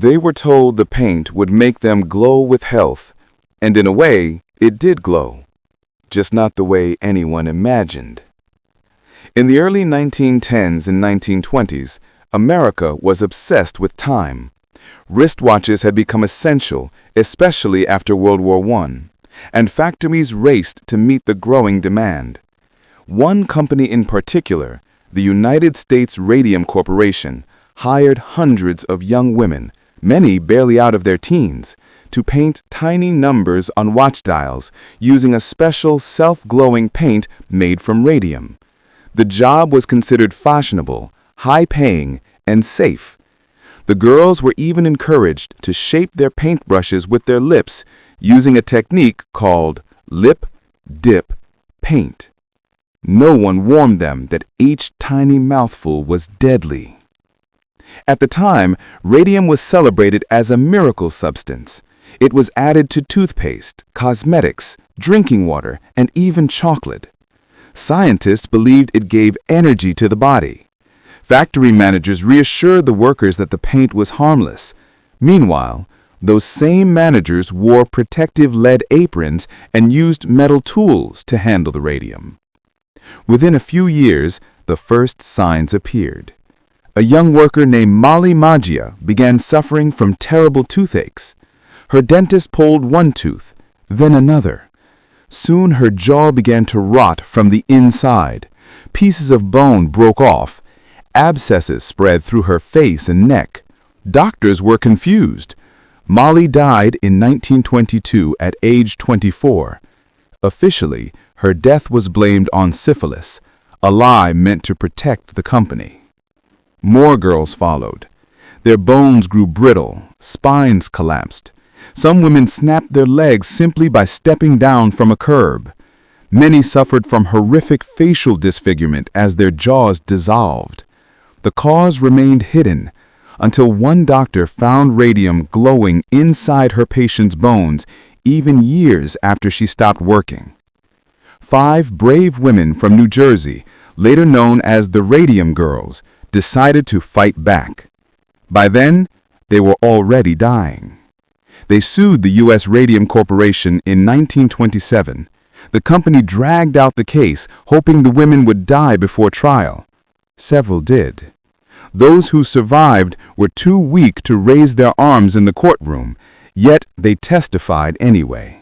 They were told the paint would make them glow with health, and in a way, it did glow, just not the way anyone imagined. In the early 1910s and 1920s, America was obsessed with time. Wristwatches had become essential, especially after World War I, and factories raced to meet the growing demand. One company in particular, the United States Radium Corporation, hired hundreds of young women, many barely out of their teens, to paint tiny numbers on watch dials using a special self-glowing paint made from radium. The job was considered fashionable, high-paying, and safe. The girls were even encouraged to shape their paintbrushes with their lips using a technique called lip dip paint. No one warned them that each tiny mouthful was deadly. At the time, radium was celebrated as a miracle substance. It was added to toothpaste, cosmetics, drinking water, and even chocolate. Scientists believed it gave energy to the body. Factory managers reassured the workers that the paint was harmless. Meanwhile, those same managers wore protective lead aprons and used metal tools to handle the radium. Within a few years, the first signs appeared. A young worker named Molly Maggia began suffering from terrible toothaches. Her dentist pulled one tooth, then another. Soon her jaw began to rot from the inside. Pieces of bone broke off. Abscesses spread through her face and neck. Doctors were confused. Molly died in 1922 at age 24. Officially, her death was blamed on syphilis, a lie meant to protect the company. More girls followed. Their bones grew brittle, spines collapsed. Some women snapped their legs simply by stepping down from a curb. Many suffered from horrific facial disfigurement as their jaws dissolved. The cause remained hidden until one doctor found radium glowing inside her patient's bones even years after she stopped working. 5 brave women from New Jersey, later known as the Radium Girls, decided to fight back. By then, they were already dying. They sued the U.S. Radium Corporation in 1927. The company dragged out the case, hoping the women would die before trial. Several did. Those who survived were too weak to raise their arms in the courtroom, yet they testified anyway.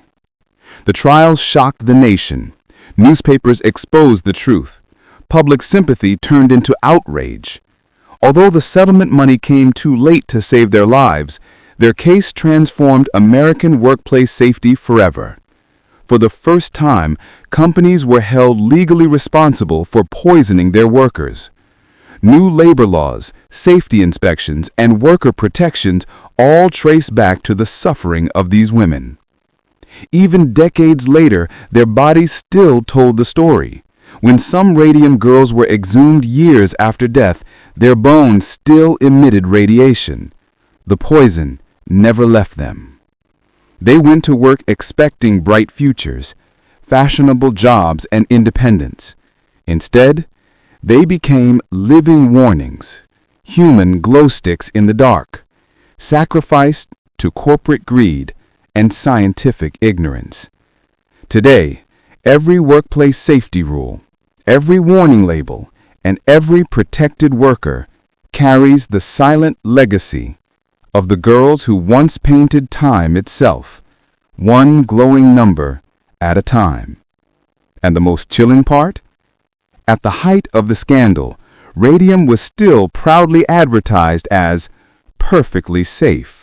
The trial shocked the nation. Newspapers exposed the truth. Public sympathy turned into outrage. Although the settlement money came too late to save their lives, their case transformed American workplace safety forever. For the first time, companies were held legally responsible for poisoning their workers. New labor laws, safety inspections, and worker protections all trace back to the suffering of these women. Even decades later, their bodies still told the story. When some Radium Girls were exhumed years after death, their bones still emitted radiation. The poison never left them. They went to work expecting bright futures, fashionable jobs, and independence. Instead, they became living warnings, human glow sticks in the dark, sacrificed to corporate greed and scientific ignorance. Today, every workplace safety rule, every warning label, and every protected worker carries the silent legacy of the girls who once painted time itself, one glowing number at a time. And the most chilling part? At the height of the scandal, radium was still proudly advertised as perfectly safe.